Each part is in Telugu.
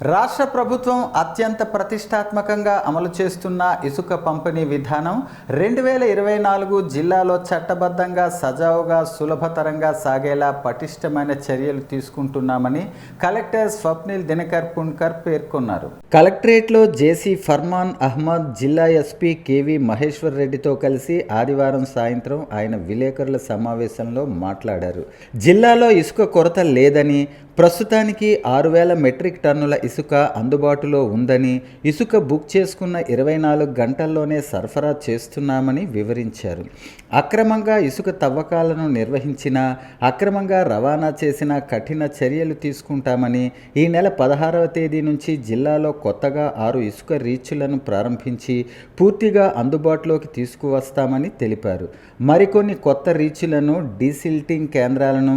రాష్ట్ర ప్రభుత్వం అత్యంత ప్రతిష్టాత్మకంగా అమలు చేస్తున్న ఇసుక పంపిణీ విధానం 2024 జిల్లాలో చట్టబద్ధంగా సజావుగా సులభతరంగా సాగేలా పటిష్టమైన చర్యలు తీసుకుంటున్నామని కలెక్టర్ స్వప్నిల్ దినకర్ పుణ్కర్ పేర్కొన్నారు. కలెక్టరేట్లో జేసీ ఫర్మాన్ అహ్మద్, జిల్లా ఎస్పీ కేవీ మహేశ్వర్ రెడ్డితో కలిసి ఆదివారం సాయంత్రం ఆయన విలేకరుల సమావేశంలో మాట్లాడారు. జిల్లాలో ఇసుక కొరత లేదని, ప్రస్తుతానికి 6,000 మెట్రిక్ టన్నుల ఇసుక అందుబాటులో ఉందని, ఇసుక బుక్ చేసుకున్న 24 గంటల్లోనే సరఫరా చేస్తున్నామని వివరించారు. అక్రమంగా ఇసుక తవ్వకాలను నిర్వహించినా, అక్రమంగా రవాణా చేసిన కఠిన చర్యలు తీసుకుంటామని, ఈ నెల 16వ తేదీ నుంచి జిల్లాలో కొత్తగా 6 ఇసుక రీచ్లను ప్రారంభించి పూర్తిగా అందుబాటులోకి తీసుకువస్తామని తెలిపారు. మరికొన్ని కొత్త రీచ్లను, డీసిల్టింగ్ కేంద్రాలను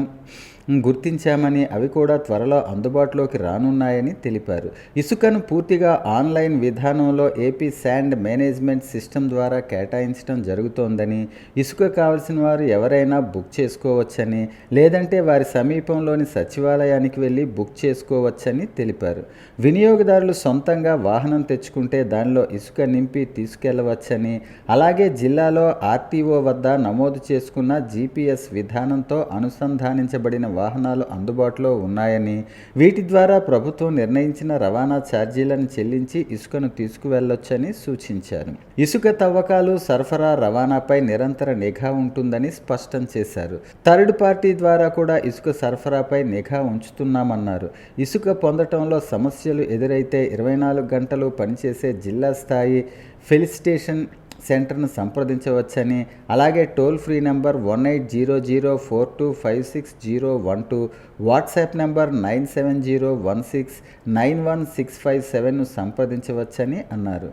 గుర్తించామని, అవి కూడా త్వరలో అందుబాటులోకి రానున్నాయని తెలిపారు. ఇసుకను పూర్తిగా ఆన్లైన్ విధానంలో ఏపీ శాండ్ మేనేజ్మెంట్ సిస్టమ్ ద్వారా కేటాయించడం జరుగుతోందని, ఇసుక కావలసిన వారు ఎవరైనా బుక్ చేసుకోవచ్చని, లేదంటే వారి సమీపంలోని సచివాలయానికి వెళ్ళి బుక్ చేసుకోవచ్చని తెలిపారు. వినియోగదారులు సొంతంగా వాహనం తెచ్చుకుంటే దానిలో ఇసుక నింపి తీసుకెళ్లవచ్చని, అలాగే జిల్లాలో ఆర్టీఓ వద్ద నమోదు చేసుకున్న జీపీఎస్ విధానంతో అనుసంధానించబడిన వాహనాలు అందుబాటులో ఉన్నాయని, వీటి ద్వారా ప్రభుత్వం నిర్ణయించిన రవాణా ఛార్జీలను చెల్లించి ఇసుకను తీసుకువెళ్లొచ్చని సూచించారు. ఇసుక తవ్వకాలు, సరఫరా, రవాణాపై నిరంతర నిఘా ఉంటుందని స్పష్టం చేశారు. థర్డ్ పార్టీ ద్వారా కూడా ఇసుక సరఫరాపై నిఘా ఉంచుతున్నామన్నారు. ఇసుక పొందటంలో సమస్యలు ఎదురైతే 24 గంటలు పనిచేసే జిల్లా స్థాయి ఫెలిసిటేషన్ సెంటర్ను సంప్రదించవచ్చని, అలాగే toll free number 180042566012, WhatsApp number 9701691657ను సంప్రదించవచ్చని అన్నారు.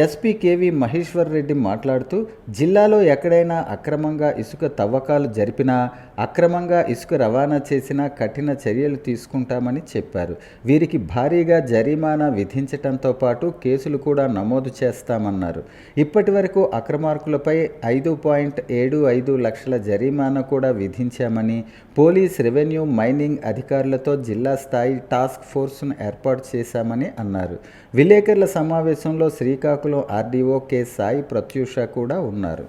ఎస్పీ కేవీ మహేశ్వర్ రెడ్డి మాట్లాడుతూ, జిల్లాలో ఎక్కడైనా అక్రమంగా ఇసుక తవ్వకాలు జరిపినా, అక్రమంగా ఇసుక రవాణా చేసినా కఠిన చర్యలు తీసుకుంటామని చెప్పారు. వీరికి భారీగా జరిమానా విధించడంతో పాటు కేసులు కూడా నమోదు చేస్తామన్నారు. ఇప్పటి వరకు అక్రమార్కులపై 5.75 లక్షల జరిమానా కూడా విధించామని, పోలీస్, రెవెన్యూ, మైనింగ్ అధికారులతో జిల్లా స్థాయి టాస్క్ ఫోర్స్ను ఏర్పాటు చేశామని అన్నారు. విలేకరుల సమావేశంలో శ్రీకాకుళం ఆర్డీఓ కె సాయి ప్రత్యూష కూడా ఉన్నారు.